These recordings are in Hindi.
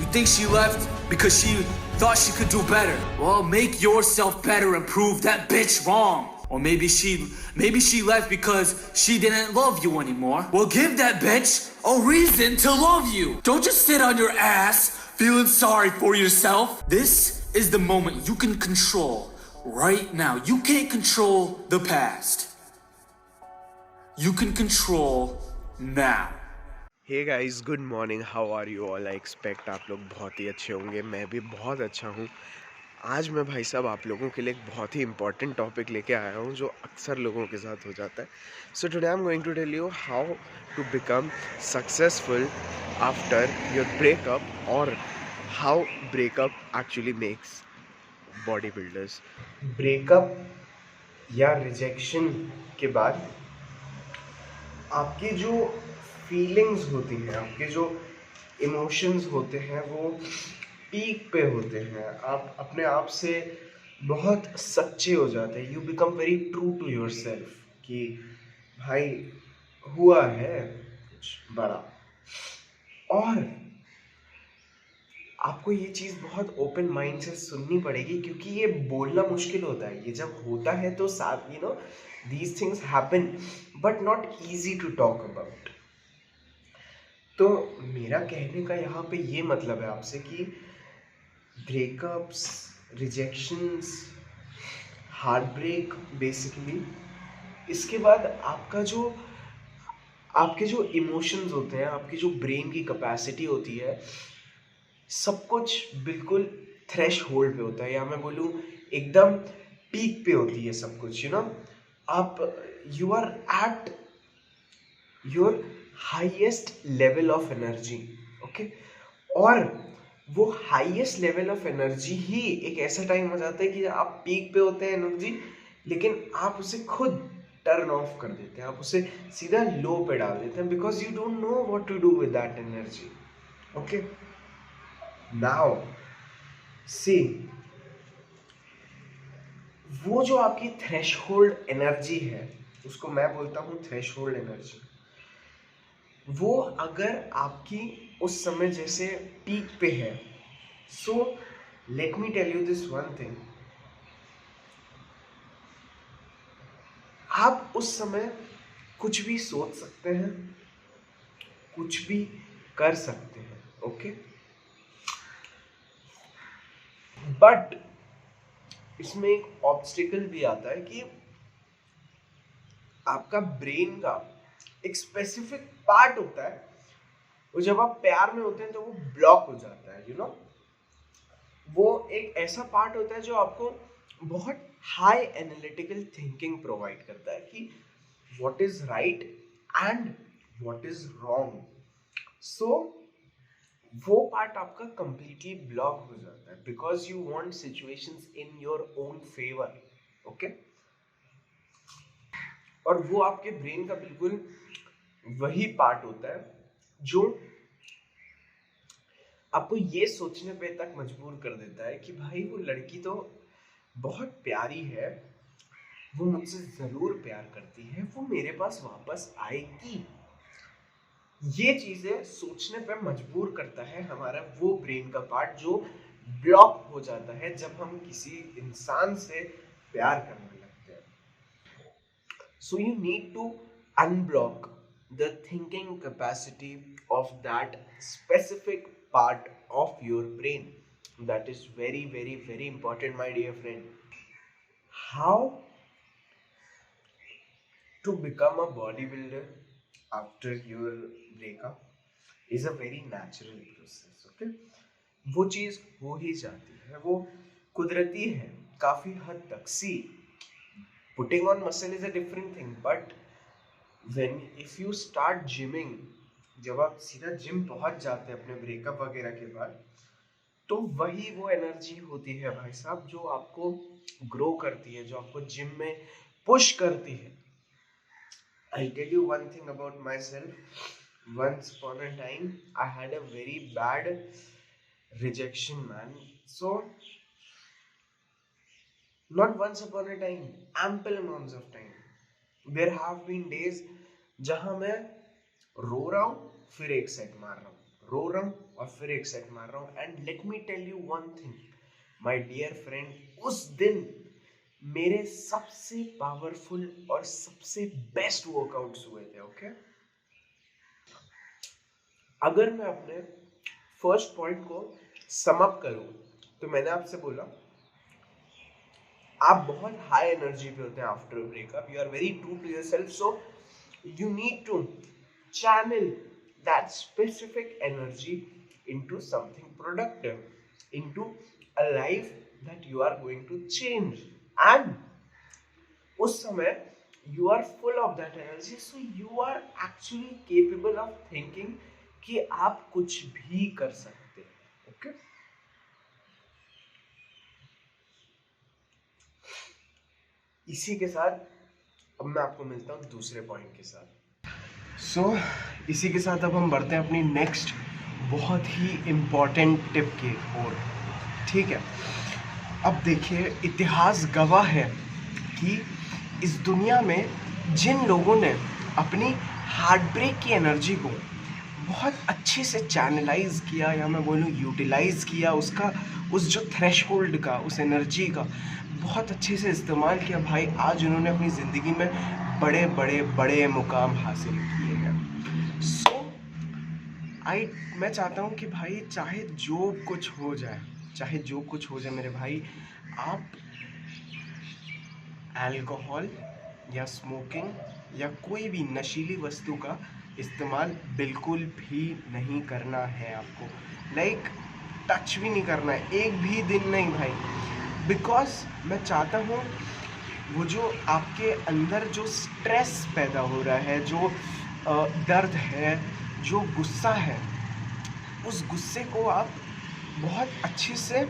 You think she left because she thought she could do better? Well, make yourself better and prove that bitch wrong. Or maybe she left because she didn't love you anymore. Well, give that bitch a reason to love you. Don't just sit on your ass feeling sorry for yourself. This is the moment you can control right now. You can't control the past. You can control now. Hey guys, good morning, how are you all. I expect आप लोग बहुत ही अच्छे होंगे। मैं भी बहुत अच्छा हूँ। आज मैं भाई साहब आप लोगों के लिए एक बहुत ही इंपॉर्टेंट टॉपिक लेके आया हूँ जो अक्सर लोगों के साथ हो जाता है। So today I am going to tell you how to become successful after your breakup और how breakup actually makes body builders. Breakup या रिजेक्शन के बाद आपकी जो फीलिंग्स होती हैं, आपके जो इमोशंस होते हैं वो पीक पे होते हैं। आप अपने आप से बहुत सच्चे हो जाते हैं। You become very true to yourself कि भाई हुआ है कुछ बड़ा। और आपको ये चीज़ बहुत ओपन माइंड से सुननी पड़ेगी क्योंकि ये बोलना मुश्किल होता है। ये जब होता है तो साथ these things happen but not easy to talk about. तो मेरा कहने का यहाँ पे ये मतलब है आपसे कि breakups, rejections, heartbreak basically, इसके बाद आपके जो इमोशंस होते हैं, आपकी जो ब्रेन की कैपेसिटी होती है, सब कुछ बिल्कुल थ्रेश होल्ड पे होता है, या मैं बोलूँ एकदम पीक पे होती है सब कुछ। आप you are at your highest level of energy. Okay, और वो हाईएस्ट लेवल ऑफ एनर्जी ही एक ऐसा टाइम हो जाता है कि आप पीक पे होते हैं एनर्जी, लेकिन आप उसे खुद टर्न ऑफ कर देते हैं, आप उसे सीधा लो पे डाल देते हैं because you don't know what to do with that energy. Okay, now see, वो जो आपकी थ्रेशहोल्ड एनर्जी है उसको मैं बोलता हूँ थ्रेशहोल्ड एनर्जी। वो अगर आपकी उस समय जैसे पीक पे है, so let me tell you this one thing, आप उस समय कुछ भी सोच सकते हैं, कुछ भी कर सकते हैं। ओके, बट इसमें एक ऑब्स्टिकल भी आता है कि आपका ब्रेन का एक स्पेसिफिक पार्ट होता है, वो जब आप प्यार में होते हैं तो वो ब्लॉक हो जाता है। वो एक ऐसा पार्ट होता है जो आपको बहुत हाई एनालिटिकल थिंकिंग प्रोवाइड करता है कि what is right and what is wrong. So वो पार्ट आपका कंप्लीटली ब्लॉक हो जाता है because you want situations in your own favour. Okay, और वो आपके ब्रेन का बिल्कुल वही पार्ट होता है जो आपको ये सोचने पे तक मजबूर कर देता है कि भाई वो लड़की तो बहुत प्यारी है, वो मुझसे जरूर प्यार करती है, वो मेरे पास वापस आएगी। ये चीजें सोचने पे मजबूर करता है हमारा वो ब्रेन का पार्ट जो ब्लॉक हो जाता है जब हम किसी इंसान से प्यार करने लगते हैं। So you need to unblock the thinking capacity of that specific part of your brain. That is very, very, very important, my dear friend. How to become a bodybuilder after your breakup is a very natural process. Okay, वो चीज हो ही जाती है, वो कुदरती है काफी हद तक। सी, putting on muscle is a different thing, but if you start gymming, जब आप सीधा जिम पहुंच जाते हैं अपने ब्रेकअप वगैरह के बाद, तो वही वो एनर्जी होती है भाई साहब जो आपको ग्रो करती है, जो आपको जिम में पुश करती है। I'll tell you one thing about myself. Once upon a time I had a very bad rejection, man. So not once upon a time, ample amounts of time. There have been days जहां मैं रो रहा हूं फिर एक सेट मार रहा हूं, रो रहा हूं और फिर एक सेट मार रहा हूँ। And let me tell you one thing my dear friend, उस दिन मेरे सबसे पावरफुल और सबसे बेस्ट वर्कआउट्स हुए थे। ओके, अगर मैं अपने फर्स्ट पॉइंट को सम अप करूं तो मैंने आपसे बोला आप बहुत हाई एनर्जी पे होते हैं after breakup, you are very true to yourself, so you need to channel that specific energy into something productive, into a life that you are going to change. And उस समय you are full of that energy, so you are actually capable of thinking कि आप कुछ भी कर सकते हैं। ओके, इसी के साथ अब मैं आपको मिलता हूँ दूसरे पॉइंट के साथ। इसी के साथ अब हम बढ़ते हैं अपनी नेक्स्ट बहुत ही इम्पॉर्टेंट टिप की ओर। ठीक है, अब देखिए, इतिहास गवाह है कि इस दुनिया में जिन लोगों ने अपनी हार्ट ब्रेक की एनर्जी को बहुत अच्छे से चैनलाइज किया, या मैं बोलूँ यूटिलाइज किया, उसका उस जो थ्रेशहोल्ड का, उस एनर्जी का बहुत अच्छे से इस्तेमाल किया, भाई आज उन्होंने अपनी ज़िंदगी में बड़े बड़े बड़े मुकाम हासिल किए हैं। मैं चाहता हूँ कि भाई चाहे जो कुछ हो जाए, चाहे जो कुछ हो जाए मेरे भाई, आप अल्कोहल या स्मोकिंग या कोई भी नशीली वस्तु का इस्तेमाल बिल्कुल भी नहीं करना है आपको। लाइक टच भी नहीं करना है, एक भी दिन नहीं भाई। बिकॉज मैं चाहता हूँ वो जो आपके अंदर जो स्ट्रेस पैदा हो रहा है, जो दर्द है, जो गुस्सा है, उस गुस्से को आप बहुत अच्छे से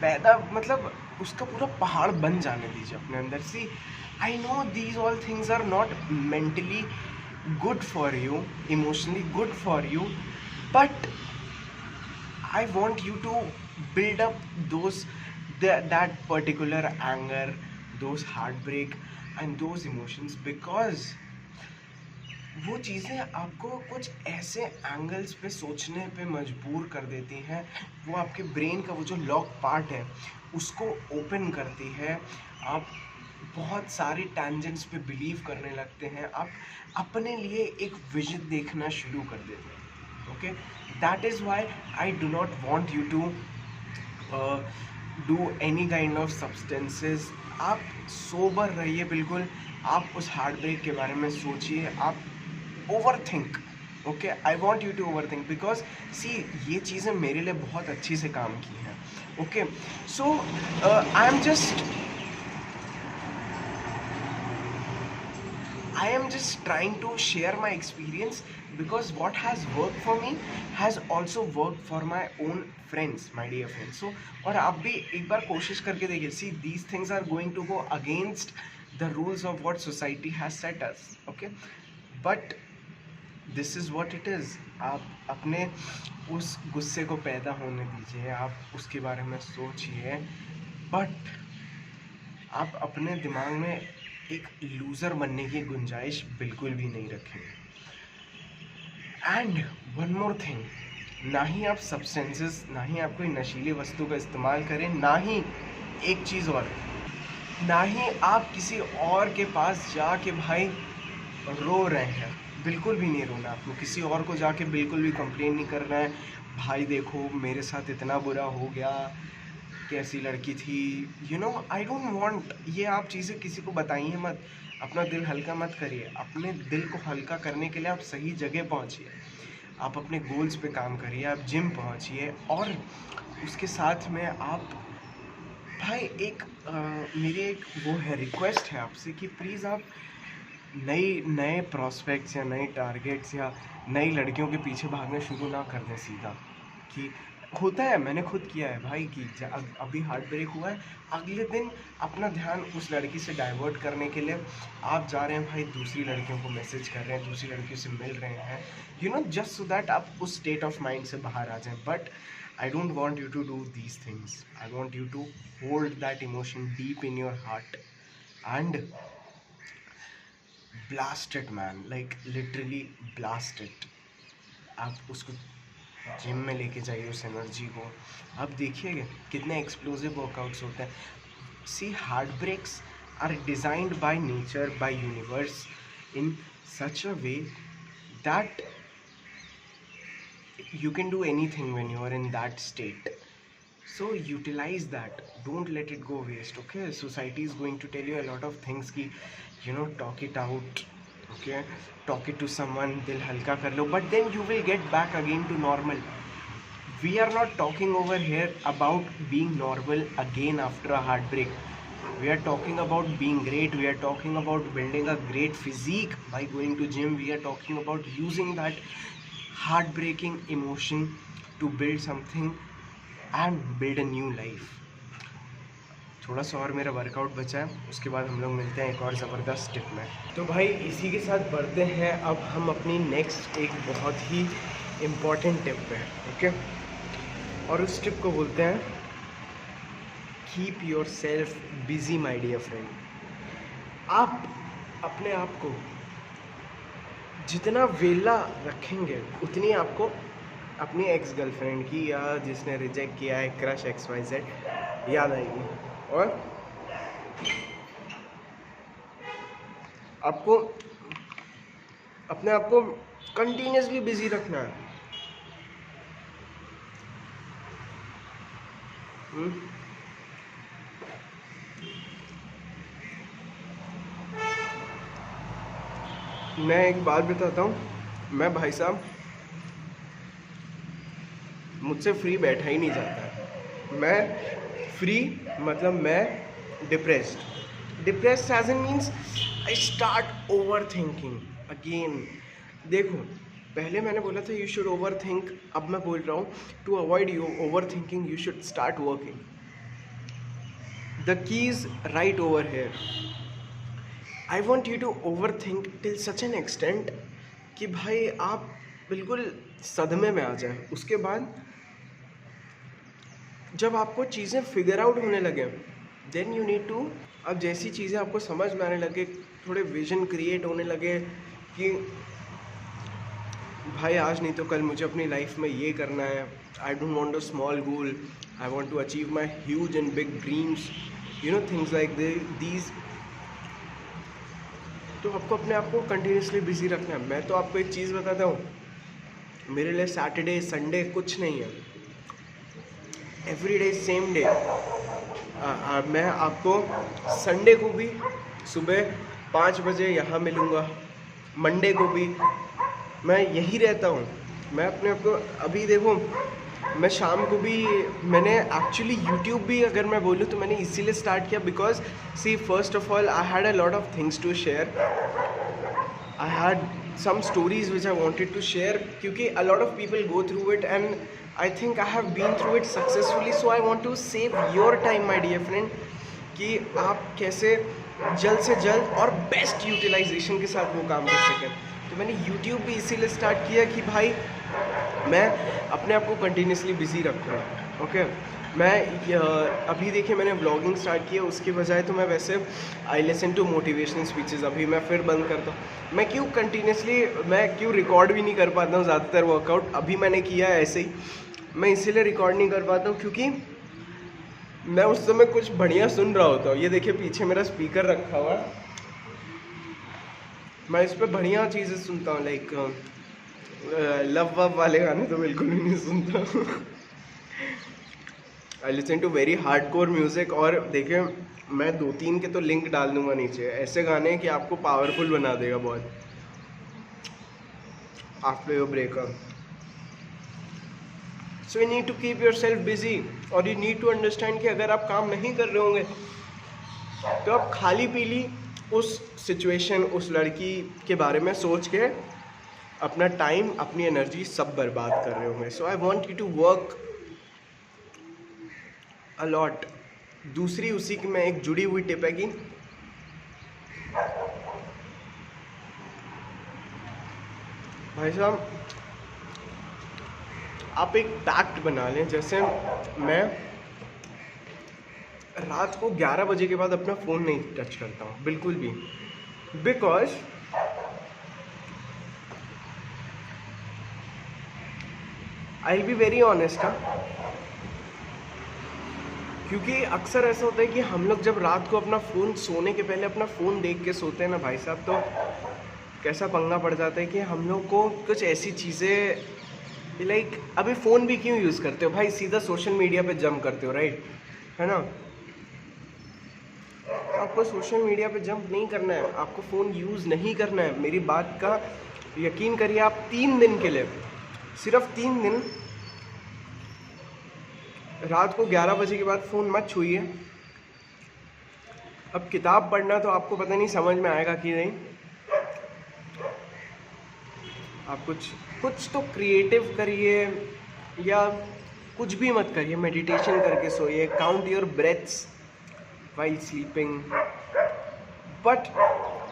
पैदा, मतलब उसका पूरा पहाड़ बन जाने दीजिए अपने अंदर। See, I know these all things are not mentally good for you, emotionally good for you, but I want you to build up that particular anger, those heartbreak and those emotions, because वो चीज़ें आपको कुछ ऐसे एंगल्स पे सोचने पे मजबूर कर देती हैं, वो आपके ब्रेन का वो जो लॉक पार्ट है उसको ओपन करती है। आप बहुत सारी टैंजेंट्स पे बिलीव करने लगते हैं, आप अपने लिए एक विजन देखना शुरू कर देते हैं। Okay, that is why I do not want you to do any kind of substances. आप सोबर रहिए बिल्कुल, आप उस हार्ट ब्रेक के बारे में सोचिए, आप over think. Okay, I want you to over think, because see ये चीज़ें मेरे लिए बहुत अच्छी से काम की हैं। Okay, so I am just trying to share my experience, because what has worked for me has also worked for my own friends, my dear friends. So और आप भी एक बार कोशिश करके देखिए। See, these things are going to go against the rules of what society has set us. Okay, but this is what it is. आप अपने उस गुस्से को पैदा होने दीजिए, आप उसके बारे में सोचिए, बट आप अपने दिमाग में एक लूज़र बनने की गुंजाइश बिल्कुल भी नहीं रखेंगे। एंड वन मोर थिंग, ना ही आप सब्सटेंसेस, ना ही आप कोई नशीली वस्तु का इस्तेमाल करें, ना ही एक चीज़ और, ना ही आप किसी और के पास जाके भाई रो रहे हैं, बिल्कुल भी नहीं रोना आपको। किसी और को जाके बिल्कुल भी कंप्लेन नहीं करना है, भाई देखो मेरे साथ इतना बुरा हो गया, कैसी लड़की थी, you know, I don't want. ये आप चीज़ें किसी को बताइए मत, अपना दिल हल्का मत करिए। अपने दिल को हल्का करने के लिए आप सही जगह पहुंचिए, आप अपने गोल्स पे काम करिए, आप जिम पहुंचिए, और उसके साथ में आप भाई एक मेरी एक वो है, रिक्वेस्ट है आपसे कि प्लीज़ आप नए प्रॉस्पेक्ट्स या नए टारगेट्स या नई लड़कियों के पीछे भागना शुरू ना कर दें सीधा। कि होता है, मैंने खुद किया है भाई, कि अभी हार्ट ब्रेक हुआ है, अगले दिन अपना ध्यान उस लड़की से डाइवर्ट करने के लिए आप जा रहे हैं भाई, दूसरी लड़कियों को मैसेज कर रहे हैं, दूसरी लड़कियों से मिल रहे हैं, you know, just so that आप उस स्टेट ऑफ माइंड से बाहर आ जाएं। But I don't want you to do these things. I want you to hold that emotion deep in your heart and blast it man, like literally blast it। आप उसको जिम में लेके जाइए उस एनर्जी को। आप देखिए कितने एक्सप्लोसिव वर्कआउट्स होते हैं। See heart breaks are designed by nature, by universe in such a way that you can do anything when you are in that state. So utilize that, don't let it go waste. Okay, society is going to tell you a lot of things ki, talk it out. Okay, talk it to someone, dil halka kar lo, but then you will get back again to normal. We are not talking over here about being normal again after a heartbreak. We are talking about being great. We are talking about building a great physique by going to gym. We are talking about using that heartbreaking emotion to build something and build a new life. थोड़ा सा और मेरा वर्कआउट बचा है, उसके बाद हम लोग मिलते हैं एक और ज़बरदस्त टिप में। तो भाई इसी के साथ बढ़ते हैं अब हम अपनी नेक्स्ट एक बहुत ही इम्पॉर्टेंट टिप पे। ओके, और उस टिप को बोलते हैं keep yourself busy my dear friend. आप अपने आप को जितना वेला रखेंगे उतनी आपको अपनी एक्स गर्लफ्रेंड की या जिसने रिजेक्ट किया है क्रश XYZ याद आएगी। और आपको अपने आप को कंटिन्यूसली बिजी रखना है। मैं एक बात बताता हूँ, मैं भाई साहब मुझसे फ्री बैठा ही नहीं जाता है। मैं फ्री मतलब मैं depressed as an means I start overthinking again. देखो पहले मैंने बोला था यू शुड ओवर थिंक, अब मैं बोल रहा हूँ to avoid you overthinking you should start working. The key is right over here. I want you to over think till such an extent कि भाई आप बिल्कुल सदमे में आ जाए। उसके बाद जब आपको चीज़ें फिगर आउट होने लगे देन यू नीड टू, अब जैसी चीज़ें आपको समझ में आने लगे, थोड़े विजन क्रिएट होने लगे कि भाई आज नहीं तो कल मुझे अपनी लाइफ में ये करना है। I don't want a small goal, I want to achieve my huge and big dreams, things like these. तो आपको अपने आप को कंटिन्यूसली बिजी रखना है। मैं तो आपको एक चीज़ बताता हूँ, मेरे लिए सैटरडे संडे कुछ नहीं है, एवरी डे सेम डे। मैं आपको संडे को भी सुबह 5 बजे यहाँ मिलूँगा, मंडे को भी मैं यही रहता हूँ। मैं अपने आप को अभी देखो, मैं शाम को भी मैंने एक्चुअली यूट्यूब भी अगर मैं बोलूँ तो मैंने इसीलिए स्टार्ट किया because see first of all I had a lot of things to share, I had some stories which I wanted to share क्योंकि a lot of people go through it and I think I have been through it successfully, so I want to save your time my dear friend कि आप कैसे जल्द से जल्द और बेस्ट यूटिलाइजेशन के साथ वो काम कर सकें। तो मैंने YouTube भी इसीलिए स्टार्ट किया कि भाई मैं अपने आप को कंटिन्यूसली बिजी रखूँ। ओके, मैं अभी देखिए मैंने व्लॉगिंग स्टार्ट किया, उसके बजाय तो मैं वैसे I listen to motivational speeches, अभी मैं फिर बंद करता हूँ। मैं क्यों रिकॉर्ड भी नहीं कर पाता हूँ ज़्यादातर वर्कआउट, अभी मैंने किया है ऐसे ही। मैं इसीलिए रिकॉर्ड नहीं कर पाता हूँ क्योंकि मैं उस समय कुछ बढ़िया सुन रहा होता हूँ। ये देखिए पीछे मेरा स्पीकर रखा हुआ है, मैं इस पर बढ़िया चीज़ें सुनता हूँ, लाइक लव वव वाले गाने तो बिल्कुल भी नहीं सुनता। I listen to very hardcore music. और देखिए मैं 2-3 के तो लिंक डाल दूंगा नीचे, ऐसे गाने कि आपको पावरफुल बना देगा बहुत after your breakup. So you need to keep yourself busy और यू नीड टू अंडरस्टैंड कि अगर आप काम नहीं कर रहे होंगे तो आप खाली पीली उस सिचुएशन, उस लड़की के बारे में सोच के अपना टाइम, अपनी एनर्जी सब बर्बाद कर रहे होंगे। So I want you to work a lot. दूसरी उसी की मैं एक जुड़ी हुई टिप है कि भाई साहब आप एक पैक्ट बना लें। जैसे मैं रात को 11 बजे के बाद अपना फ़ोन नहीं टच करता हूँ बिल्कुल भी, because I will be very honest, क्योंकि अक्सर ऐसा होता है कि हम लोग जब रात को अपना फ़ोन, सोने के पहले अपना फ़ोन देख के सोते हैं ना भाई साहब, तो कैसा पंगा पड़ जाता है कि हम लोग को कुछ ऐसी चीज़ें लाइक अभी फ़ोन भी क्यों यूज़ करते हो भाई, सीधा सोशल मीडिया पे जंप करते हो, राइट, है ना। आपको सोशल मीडिया पे जंप नहीं करना है, आपको फ़ोन यूज़ नहीं करना है। मेरी बात का यकीन करिए, आप 3 दिन के लिए, सिर्फ 3 दिन रात को 11 बजे के बाद फ़ोन मत छूइए। अब किताब पढ़ना तो आपको पता नहीं समझ में आएगा कि नहीं, आप कुछ तो क्रिएटिव करिए या कुछ भी मत करिए, मेडिटेशन करके सोइए, count your breaths while sleeping, but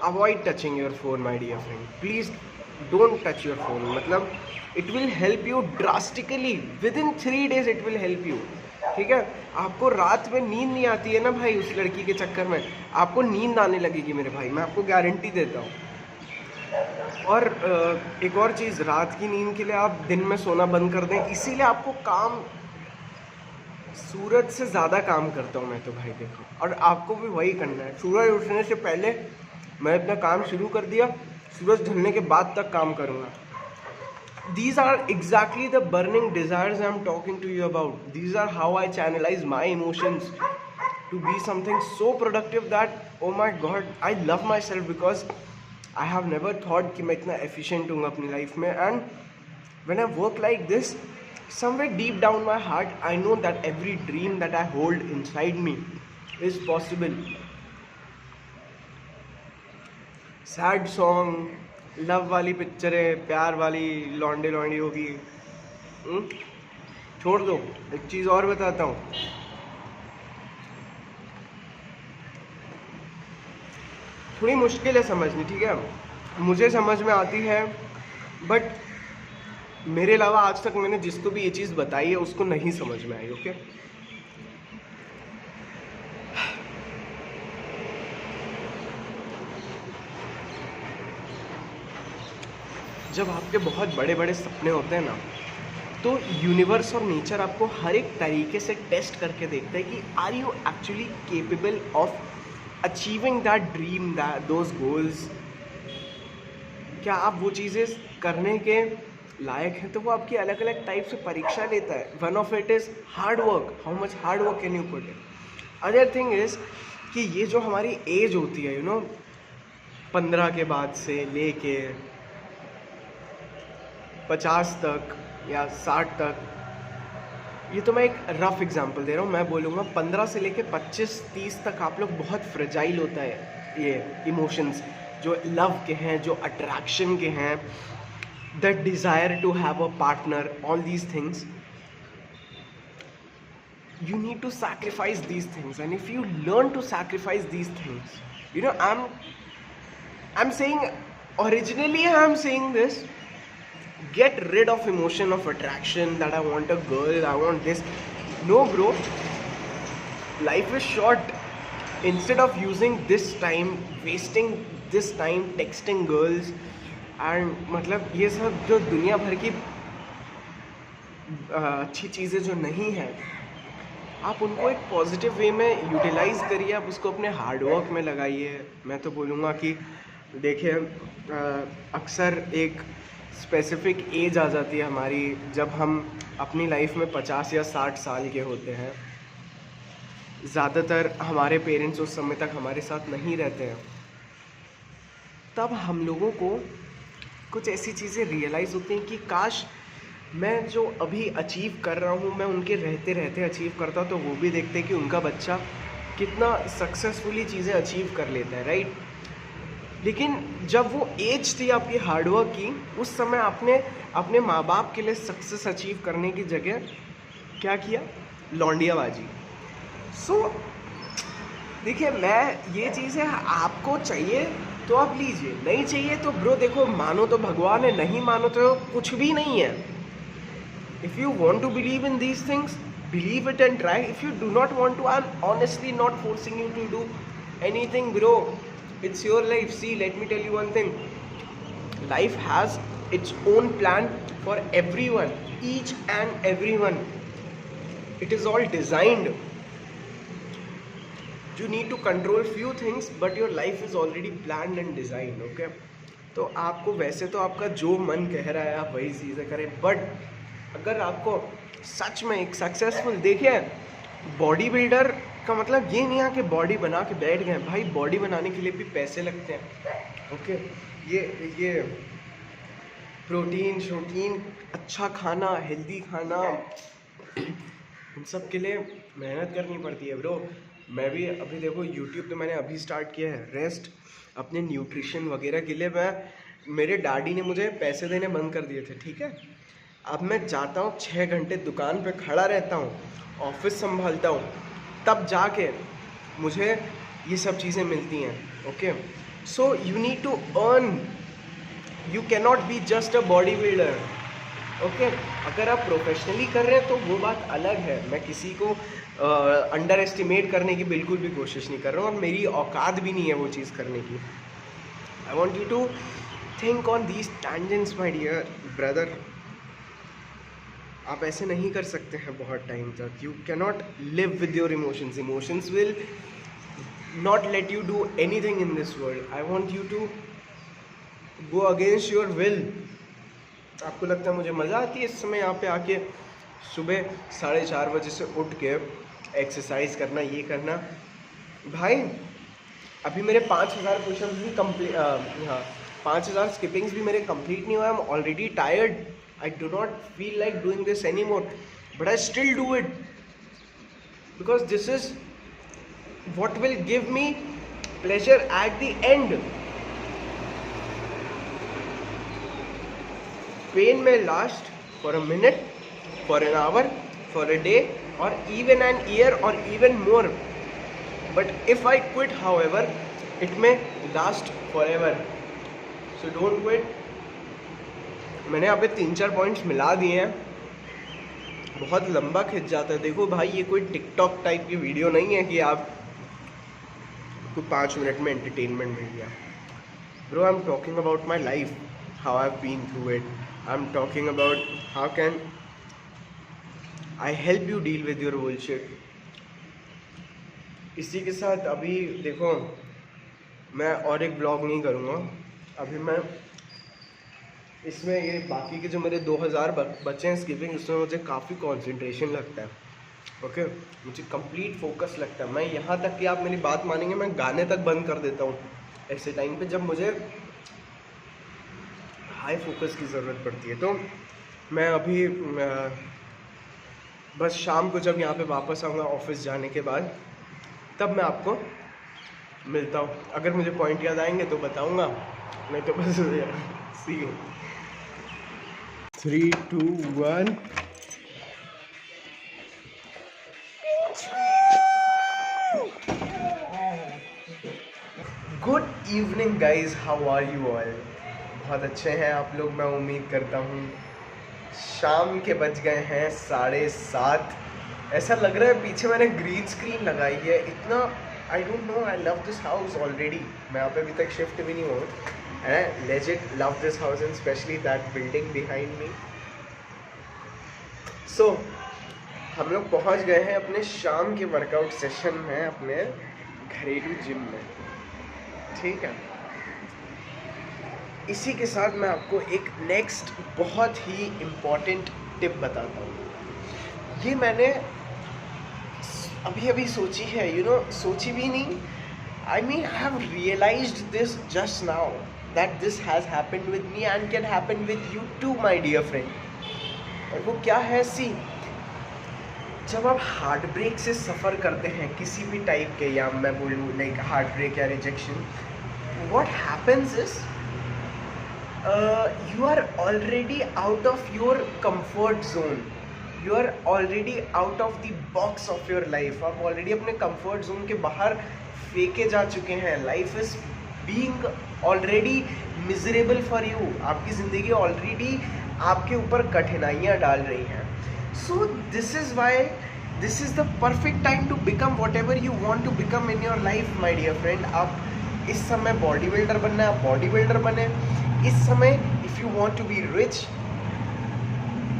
avoid touching your phone, my dear friend. Please don't touch your phone. मतलब it will help you drastically, within 3 days it will help you. ठीक है, आपको रात में नींद नहीं आती है ना भाई उस लड़की के चक्कर में, आपको नींद आने लगेगी मेरे भाई, मैं आपको गारंटी देता हूँ। और एक और चीज़, रात की नींद के लिए आप दिन में सोना बंद कर दें, इसीलिए आपको काम, सूरज से ज़्यादा काम करता हूँ मैं तो भाई, देखो, और आपको भी वही करना है। सूरज उठने से पहले मैं अपना काम शुरू कर दिया, सूरज ढलने के बाद तक काम करूँगा। These are exactly the burning desires I am talking to you about. These are how I channelize my emotions to be something so productive that, oh my God, I love myself because I have never thought कि मैं इतना efficient हूँ अपनी life में। And when I work like this, somewhere deep down my heart, I know that every dream that I hold inside me is possible. Sad song, love वाली पिक्चरें, प्यार वाली लौंडे लौंडी होगी, छोड़ दो। एक चीज़ और बताता हूँ, थोड़ी मुश्किल है समझनी, ठीक है, मुझे समझ में आती है, बट मेरे अलावा आज तक मैंने जिसको भी ये चीज़ बताई है उसको नहीं समझ में आई, ओके। जब आपके बहुत बड़े बड़े सपने होते हैं ना, तो यूनिवर्स और नेचर आपको हर एक तरीके से टेस्ट करके देखता है कि are you actually capable of achieving that dream, that those goals. क्या आप वो चीज़ें करने के लायक हैं? तो वो आपकी अलग अलग टाइप से परीक्षा लेता है। One of it is hard work, how much hard work can you put it. Other thing is कि ये जो हमारी एज होती है, 15 के बाद से लेके 50 तक या 60 तक, ये तो मैं एक रफ एग्जांपल दे रहा हूँ, मैं बोलूँगा 15 से लेके 25-30 तक आप लोग बहुत फ्रेजाइल होता है ये इमोशंस, जो लव के हैं, जो अट्रैक्शन के हैं, the desire to have a partner, all these things. You need to sacrifice these things, and if you learn to sacrifice these things, I'm saying, originally I'm saying this, get rid of emotion of attraction that I want a girl, I want this. No bro, life is short. Instead of using this time, wasting this time texting girls and मतलब ये सब जो दुनिया भर की अच्छी चीज़ें जो नहीं है, आप उनको एक पॉजिटिव वे में यूटिलाइज़ करिए, आप उसको अपने हार्डवर्क में लगाइए। मैं तो बोलूँगा कि देखिए, अक्सर एक स्पेसिफिक एज आ जाती है हमारी जब हम अपनी लाइफ में 50 या 60 साल के होते हैं। ज़्यादातर हमारे पेरेंट्स उस समय तक हमारे साथ नहीं रहते हैं, तब हम लोगों को कुछ ऐसी चीज़ें रियलाइज़ होती हैं कि काश मैं जो अभी अचीव कर रहा हूँ, मैं उनके रहते रहते अचीव करता, तो वो भी देखते कि उनका बच्चा कितना सक्सेसफुली चीज़ें अचीव कर लेता है, राइट। लेकिन जब वो एज थी आपकी हार्डवर्क की, उस समय आपने अपने माँ बाप के लिए सक्सेस अचीव करने की जगह क्या किया? लौंडियाबाजी। सो देखिए, मैं ये चीज़ें आपको चाहिए तो आप लीजिए, नहीं चाहिए तो ब्रो देखो, मानो तो भगवान है, नहीं मानो तो कुछ भी नहीं है। If you want to believe in these things, believe it and try. If you do not want to, I am honestly not forcing you to do anything bro, it's your life. See, let me tell you one thing, life has its own plan for everyone, each and everyone. It is all designed. You need to control few things, but your life is already planned and designed. Okay? तो आपको वैसे तो आपका जो मन कह रहा है आप वही चीज़ें करें, बट अगर आपको सच में एक सक्सेसफुल, देखिए बॉडी बिल्डर का मतलब ये नहीं है कि बॉडी बना के बैठ गए भाई, बॉडी बनाने के लिए भी पैसे लगते हैं. ओके, ये प्रोटीन शोटीन, अच्छा खाना, हेल्दी खाना, इन सब के लिए मेहनत करनी पड़ती है ब्रो. मैं भी अभी देखो यूट्यूब पे मैंने अभी स्टार्ट किया है रेस्ट, अपने न्यूट्रिशन वगैरह के लिए. मेरे डैडी ने मुझे पैसे देने बंद कर दिए थे, ठीक है. अब मैं जाता हूँ 6 घंटे दुकान पे खड़ा रहता हूँ, ऑफिस संभालता हूँ, तब जाके मुझे ये सब चीज़ें मिलती हैं. Okay, so you need to earn, you cannot be just a bodybuilder. Okay, अगर आप प्रोफेशनली कर रहे हैं तो वो बात अलग है. मैं किसी को अंडर एस्टिमेट करने की बिल्कुल भी कोशिश नहीं कर रहा हूँ, और मेरी औकात भी नहीं है वो चीज़ करने की. I want you to think on these tangents my dear brother. आप ऐसे नहीं कर सकते हैं बहुत टाइम तक. You cannot live with your emotions. Emotions will not let you do anything in this world. I want you to go against your will. आपको लगता है मुझे मज़ा आती है इस समय यहाँ पे आके सुबह 4:30 बजे से उठ के एक्सरसाइज करना, ये करना. भाई अभी मेरे 5000 पुशअप्स भी कंप्लीट, हाँ 5000 स्किपिंग्स भी मेरे कंप्लीट नहीं हुआ. I am already tired. I do not feel like doing this anymore, but I still do it because this is what will give me pleasure at the end. Pain may last for a minute, for an hour, for a day, or even an year, or even more. But if I quit, however, it may last forever. So don't quit. मैंने यहाँ पे 3-4 पॉइंट्स मिला दिए हैं, बहुत लंबा खिंच जाता है. देखो भाई, ये कोई टिकटॉक टाइप की वीडियो नहीं है कि आप कोई 5 मिनट में एंटरटेनमेंट मिल गया. Bro, I am talking about my life, how I have been through it. I am talking about how can I help you deal with your bullshit. इसी के साथ अभी देखो, मैं और एक ब्लॉग नहीं करूँगा अभी. मैं इसमें ये बाकी के जो मेरे 2000 बच्चे हैं स्किपिंग, उसमें मुझे काफ़ी कंसंट्रेशन लगता है. ओके, मुझे कंप्लीट फोकस लगता है. मैं यहाँ तक कि आप मेरी बात मानेंगे, मैं गाने तक बंद कर देता हूँ ऐसे टाइम पे जब मुझे हाई फोकस की ज़रूरत पड़ती है. तो मैं अभी बस शाम को जब यहाँ पे वापस आऊँगा ऑफिस जाने के बाद, तब मैं आपको मिलता हूँ. अगर मुझे पॉइंट याद आएंगे तो बताऊँगा, नहीं तो बस see you. 3, 2, 1. Good evening guys, how are you all? बहुत अच्छे हैं आप लोग, मैं उम्मीद करता हूँ. शाम के बज गए हैं 7:30. ऐसा लग रहा है पीछे मैंने ग्रीन स्क्रीन लगाई है. इतना I don't know, I love this house already. मैं यहाँ पे अभी तक शिफ्ट भी नहीं हुआ. I legit love this house and especially that building behind me. So, हम लोग पहुँच गए हैं अपने शाम के वर्कआउट सेशन में, अपने घरेलू जिम में. ठीक है, इसी के साथ मैं आपको एक नेक्स्ट बहुत ही इम्पॉर्टेंट टिप बताता हूँ. ये मैंने अभी सोची है, सोची भी नहीं. I mean, I have realized this just now. That this has happened with me and can happen with you too, my dear friend. और वो क्या है? सी, जब आप हार्ट ब्रेक से सफ़र करते हैं किसी भी टाइप के, या मैं बोलूँ लाइक हार्ट ब्रेक या rejection, what happens is you are already out of your comfort zone. You are already out of the box of your life. आप already अपने comfort zone के बाहर फेंके जा चुके हैं. Life is being already miserable for you. आपकी ज़िंदगी ऑलरेडी आपके ऊपर कठिनाइयाँ डाल रही हैं. So this is why this is the perfect time to become whatever you want to become in your life, my dear friend. आप इस समय बॉडी बिल्डर बनना है, आप बॉडी बिल्डर बने। इस समय if you want to be rich,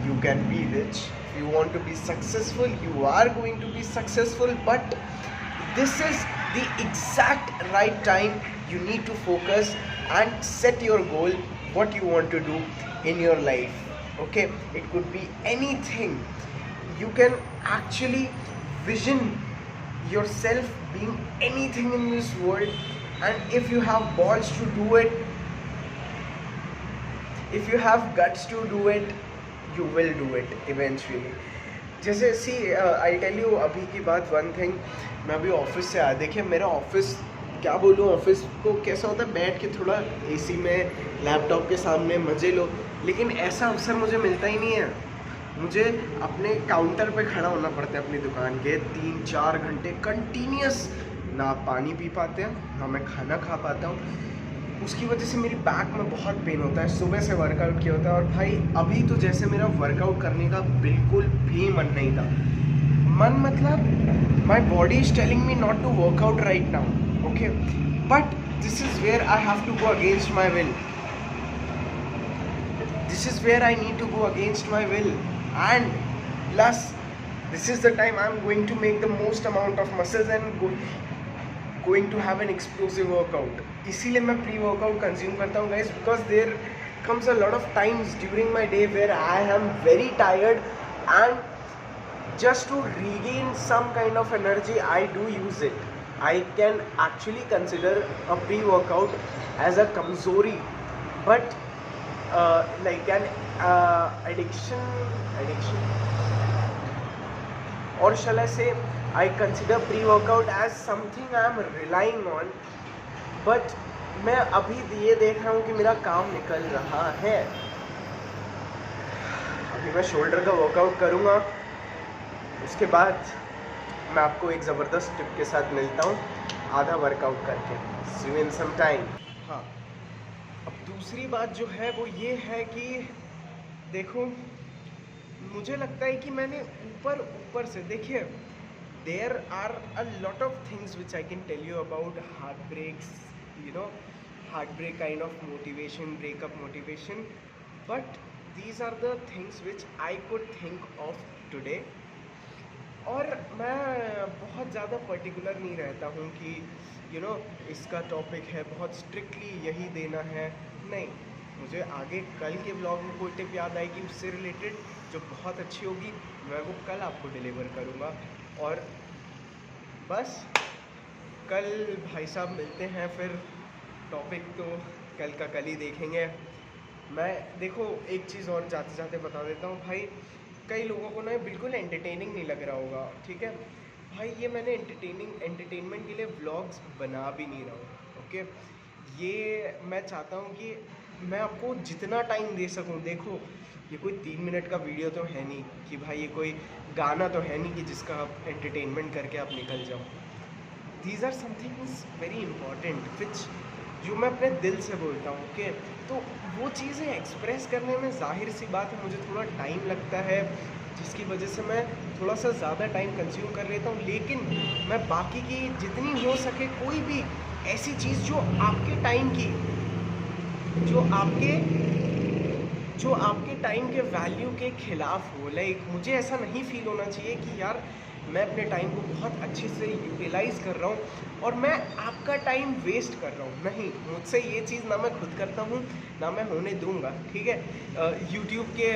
you can be rich. If you want to be successful, you are going to be successful. But this is the exact right time you need to focus and set your goal, what you want to do in your life. Okay, it could be anything. You can actually vision yourself being anything in this world, and if you have balls to do it, if you have guts to do it, you will do it eventually. जैसे सी आई टेल यू अभी की बात, वन थिंग, मैं अभी ऑफिस से आया, देखिए मेरा ऑफिस, क्या बोलूँ, ऑफिस को कैसा होता है, बैठ के थोड़ा एसी में लैपटॉप के सामने मज़े लो, लेकिन ऐसा अवसर मुझे मिलता ही नहीं है। मुझे अपने काउंटर पे खड़ा होना पड़ता है अपनी दुकान के 3-4 घंटे कंटिन्यूस, ना पानी पी पाते हैं ना मैं खाना खा पाता हूँ। उसकी वजह से मेरी बैक में बहुत पेन होता है। सुबह से वर्कआउट किया होता है, और भाई अभी तो जैसे मेरा वर्कआउट करने का बिल्कुल भी मन नहीं था। मन मतलब my body is telling me not to workout right now, okay, but this is where I have to go against my will. This is where I need to go against my will, and plus this is the time I am going to make the most amount of muscles and going to have an explosive workout. इसीलिए मैं प्री वर्कआउट कंज्यूम करता हूँ guys, because there comes a lot of times during my day where I am very tired, and just to regain some kind of energy I do use it. I can actually consider a pre workout as a kamzori, but like an addiction, or shall I say, I consider pre-workout as something I am relying on, but मैं अभी ये देख रहा हूँ कि मेरा काम निकल रहा है। अभी मैं शोल्डर का वर्कआउट करूँगा, उसके बाद मैं आपको एक ज़बरदस्त टिप के साथ मिलता हूँ आधा वर्कआउट करके। See you in some time। हाँ, अब दूसरी बात जो है वो ये है कि देखो, मुझे लगता है कि मैंने ऊपर से, देखिए, there are a lot of things which I can tell you about heartbreaks, you know, heartbreak kind of motivation, breakup motivation, but these are the things which I could think of today। और मैं बहुत ज़्यादा पर्टिकुलर नहीं रहता हूँ कि you know इसका टॉपिक है बहुत स्ट्रिक्टली यही देना है, नहीं। मुझे आगे कल के ब्लॉग में कोई टिप याद आएगी उससे रिलेटेड जो बहुत अच्छी होगी, मैं वो कल आपको डिलीवर करूँगा। और बस कल भाई साहब मिलते हैं, फिर टॉपिक तो कल का कल ही देखेंगे। मैं देखो एक चीज़ और जाते जाते बता देता हूँ भाई, कई लोगों को ना बिल्कुल एंटरटेनिंग नहीं लग रहा होगा, ठीक है भाई, ये मैंने एंटरटेनमेंट के लिए व्लॉग्स बना भी नहीं रहा हूँ, ओके। ये मैं चाहता हूँ कि मैं आपको जितना टाइम दे सकूँ, देखो ये कोई 3 मिनट का वीडियो तो है नहीं कि भाई ये कोई गाना तो है नहीं कि जिसका आप एंटरटेनमेंट करके आप निकल जाओ। These are somethings very important which जो मैं अपने दिल से बोलता हूँ, ओके। तो वो चीज़ें एक्सप्रेस करने में जाहिर सी बात है मुझे थोड़ा टाइम लगता है, जिसकी वजह से मैं थोड़ा सा ज़्यादा टाइम कंज्यूम कर लेता हूँ, लेकिन मैं बाकी की जितनी हो सके कोई भी ऐसी चीज़ जो आपके टाइम की, जो आपके टाइम के वैल्यू के खिलाफ हो। लाइक मुझे ऐसा नहीं फील होना चाहिए कि यार मैं अपने टाइम को बहुत अच्छे से यूटिलाइज़ कर रहा हूँ और मैं आपका टाइम वेस्ट कर रहा हूँ। नहीं, मुझसे ये चीज़ ना मैं खुद करता हूँ ना मैं होने दूंगा, ठीक है। यूट्यूब के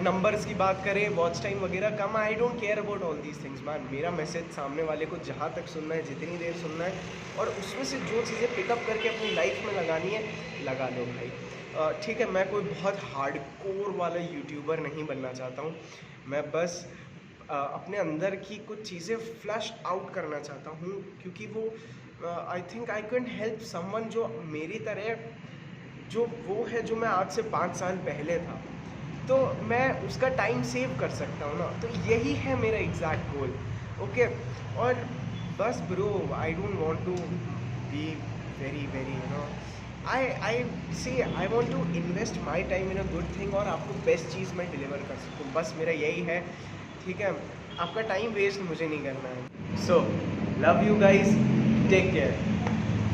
नंबर्स की बात करें, वॉच टाइम वगैरह कम, I don't care about all these things man. मेरा मैसेज सामने वाले को जहाँ तक सुनना है, जितनी देर सुनना है, और उसमें से जो चीज़ें पिकअप करके अपनी लाइफ में लगानी है लगा लो भाई, ठीक है। मैं कोई बहुत हार्डकोर वाला यूट्यूबर नहीं बनना चाहता हूँ, मैं बस अपने अंदर की कुछ चीज़ें फ्लश आउट करना चाहता हूँ, क्योंकि वो I think I can help someone जो मेरी तरह, जो वो है जो मैं आज से 5 साल पहले था, तो मैं उसका टाइम सेव कर सकता हूँ ना। तो यही है मेरा एग्जैक्ट गोल, ओके। और बस bro, I don't want to be very you know, I see I want to invest my time in a good thing और आपको बेस्ट चीज़ मैं डिलीवर कर सकूँ, बस मेरा यही है, ठीक है। आपका टाइम वेस्ट मुझे नहीं करना है। So love you guys, take care.